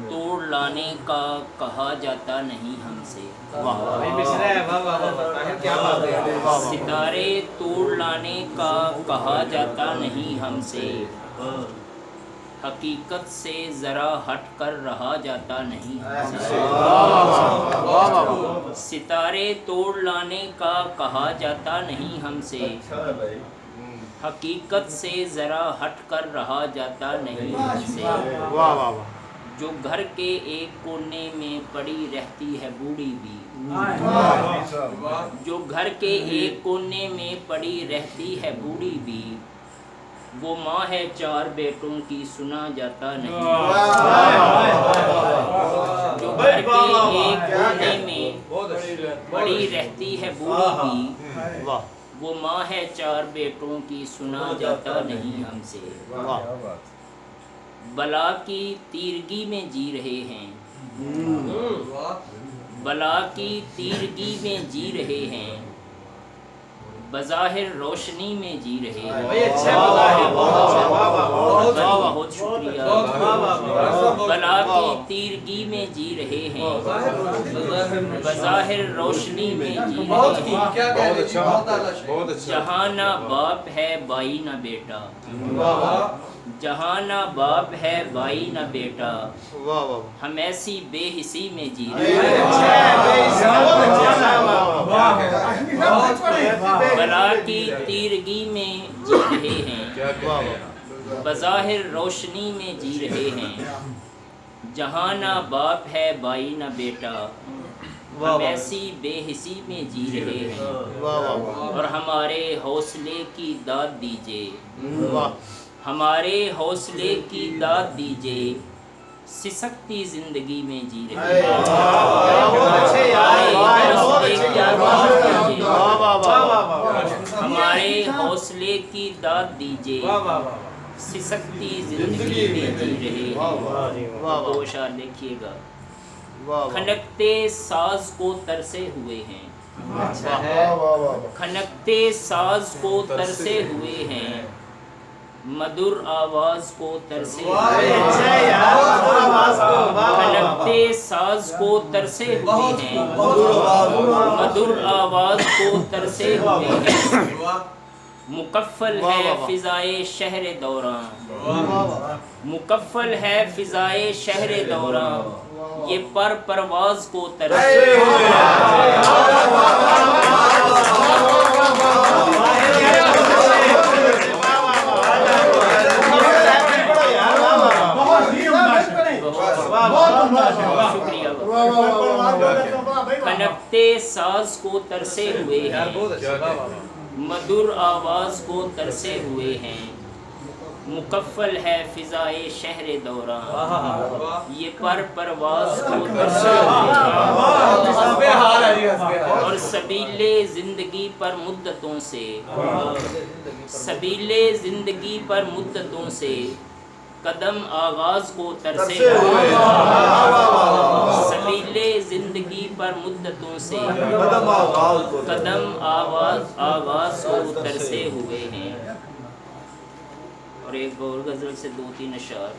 توڑ لانے کا کہا جاتا نہیں ہم سے، ستارے توڑ لانے کا کہا جاتا نہیں ہم سے، حقیقت سے ذرا ہٹ کر رہا جاتا نہیں ہم سے، ستارے توڑ لانے کا کہا جاتا نہیں ہم سے، حقیقت سے ذرا ہٹ کر رہا جاتا نہیں ہم سے، جو گھر کے ایک کونے میں پڑی رہتی ہے بوڑھی بھی، جو گھر کے ایک کونے میں پڑی رہتی ہے بوڑھی بھی، وہ ماں ہے 4 بیٹوں کی سنا جاتا نہیں، جو گھر کے ایک کونے میں پڑی رہتی ہے بوڑھی بھی، وہ ماں ہے 4 بیٹوں کی سنا جاتا نہیں ہم سے، بلا کی تیرگی میں جی رہے ہیں، بلا کی تیرگی میں جی رہے ہیں، بظاہر روشنی میں جی رہے ہیں، بہت شکریہ، بلا کی تیرگی میں جی رہے ہیں، بظاہر روشنی میں جی رہے ہیں، جہاں نہ باپ ہے بھائی نہ بیٹا، جہاں نہ باپ ہے بھائی نہ بیٹا، ہم ایسی بے حسی میں جی رہے ہیں، بلا کی تیرگی میں جی رہے ہیں، بظاہر روشنی میں جی رہے ہیں، جہاں نہ باپ ہے بھائی نہ بیٹا، ہم ایسی بے حسی میں جی رہے ہیں، اور ہمارے حوصلے کی داد دیجئے، ہمارے حوصلے کی داد دیجئے، سسکتی زندگی میں جی رہے ہیں، ہمارے حوصلے کی داد دیجئے، سسکتی زندگی میں جی رہے ہیں، دو اشعار دیکھیے گا، کھنکتے ساز کو ترسے ہوئے ہیں، کھنکتے ساز کو ترسے ہوئے ہیں، مدر آواز کو ترسے ہوئے ہیں، کھنکتے ساز کو ترسے ہوئے ہیں، مدر آواز کو ترسے ہوئے ہیں، مکفل ہے فضائے شہر دوراں، مکفل ہے فضائے شہر دوراں، یہ پر پرواز کو ترسے ہوئے ہیں، شکریہ، کھنکتے ساز کو ترسے ہوئے ہیں، مدر آواز کو ترسے ہوئے ہیں، مکفل ہے فضائے شہر دوراں، یہ پر پرواز کو ترسے ہوئے ہیں، اور سبیل زندگی پر مدتوں سے، سبیل زندگی پر مدتوں سے، قدم آغاز کو ترسے ہوئے ہیں، سبیل زندگی پر مدتوں سے، قدم آغاز کو ترسے ہوئے ہیں، اور ایک اور غزل سے 2-3 اشعار،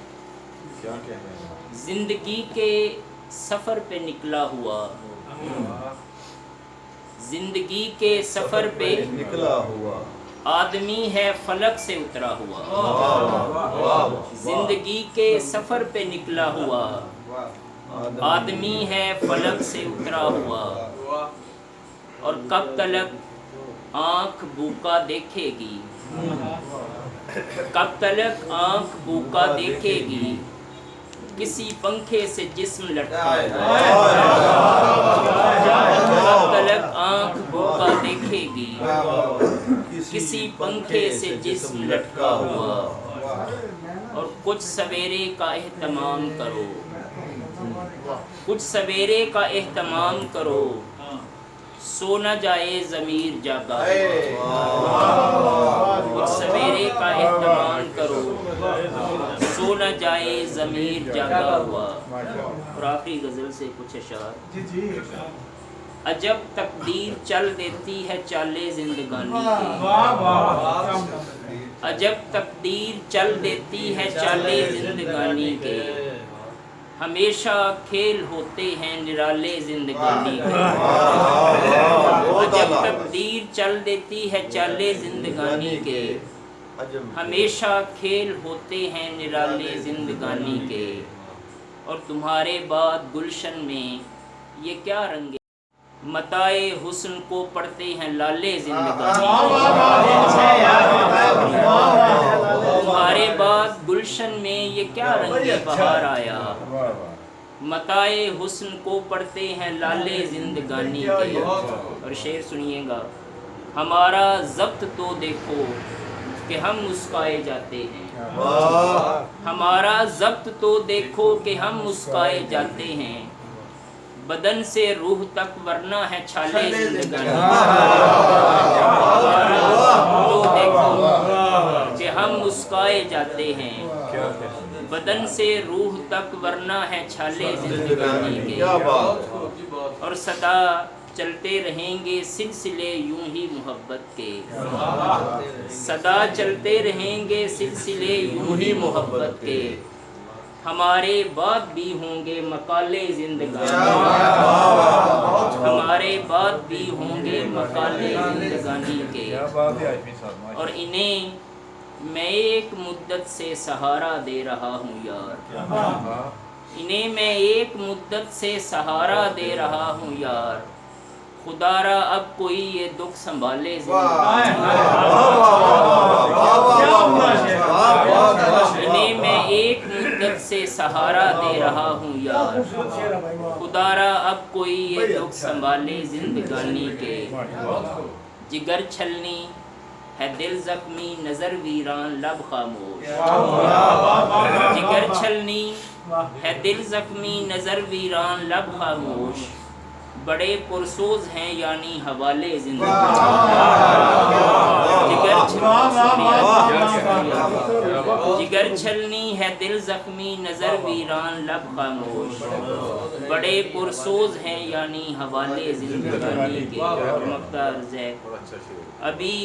زندگی کے سفر پہ نکلا ہوا، زندگی کے سفر پہ نکلا ہوا، آدمی ہے فلک سے اترا ہوا، زندگی کے سفر پہ نکلا ہوا، آدمی ہے فلک سے اترا ہوا، اور کب تلک آنکھ بھوکا دیکھے گی، کب تلک آنکھ بھوکا دیکھے گی، کسی پنکھے سے جسم لٹکا ہوا، کب تلک آنکھ بھوکا دیکھے گی، کسی پنکھے سے جسم لٹکا ہوا، اور کچھ سویرے کا اہتمام کرو، کچھ سویرے کا اہتمام کرو، سو نہ جائے ضمیر جاگا ہوا، کچھ سویرے کا اہتمام کرو، سو نہ جائے ضمیر جاگا ہوا، اور آخری غزل سے کچھ اشعار، عجب تقدیر چل دیتی ہے چالے زندگانی کی، عجب تقدیر چل دیتی ہے چالے زندگانی کے، ہمیشہ کھیل ہوتے ہیں نرالے زندگانی کے۔ عجب تقدیر چل دیتی ہے چالے زندگانی کے، ہمیشہ کھیل ہوتے ہیں نرالے زندگانی کے۔ اور تمہارے بعد گلشن میں یہ کیا رنگے، متائے حسن کو پڑھتے ہیں لالے زندگانی کے۔ تمہارے بعد گلشن میں یہ کیا رنگے بہار آیا، متائے حسن کو پڑھتے ہیں لالے زندگانی کے۔ اور شعر سنیے گا، ہمارا ضبط تو دیکھو کہ ہم مسکائے جاتے ہیں، ہمارا ضبط تو دیکھو کہ ہم مسکائے جاتے ہیں، بدن سے روح تک ورنہ ہے چھالے زندگانی۔ ہمارا ضبط تو دیکھو کہ ہم مسکائے جاتے ہیں، بدن سے روح تک ورنہ ہے چھالے زندگانی کے۔ اور صدا چلتے رہیں گے سلسلے یوں ہی محبت کے، صدا چلتے رہیں گے سلسلے یوں ہی محبت کے، ہمارے بعد بھی ہوں گے مقالے زندگانی، ہمارے بعد بھی ہوں گے مقالے زندگانی کے۔ اور انہیں میں ایک مدت سے سہارا دے رہا ہوں یار، انہیں میں ایک مدت سے سہارا دے رہا ہوں یار، خدا را اب کوئی یہ دکھ سنبھالے زندگانی، انہیں میں ایک مدت سے سہارا دے رہا ہوں یار، خدا را اب کوئی یہ دکھ سنبھالے زندگانی کے۔ جگر چھلنی ہے دل زخمی نظر ویران لب خاموش، جگر چھلنی ہے دل زخمی نظر ویران لب خاموش، بڑے پرسوز ہیں یعنی حوالے زندگانی۔ جگر چھلنی ہے دل زخمی نظر ویران لب خاموش، بڑے پرسوز ہیں یعنی حوالے زندگانی کے۔ اور مقطع عرض ہے، ابھی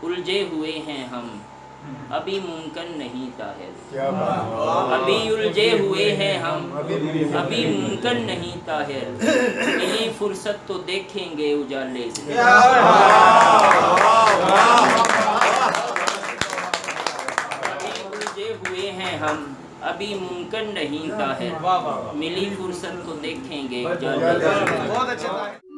الجھے ہوئے ہیں ہم، ابھی ممکن نہیں طاہر، ابھی الجھے ہوئے ہیں ہم، ابھی ممکن نہیں طاہر، ملی فرصت تو دیکھیں گے اجالے سے۔ ابھی الجھے ہوئے ہیں ہم، ابھی ممکن نہیں طاہر، ملی فرصت تو دیکھیں گے اجالے سے۔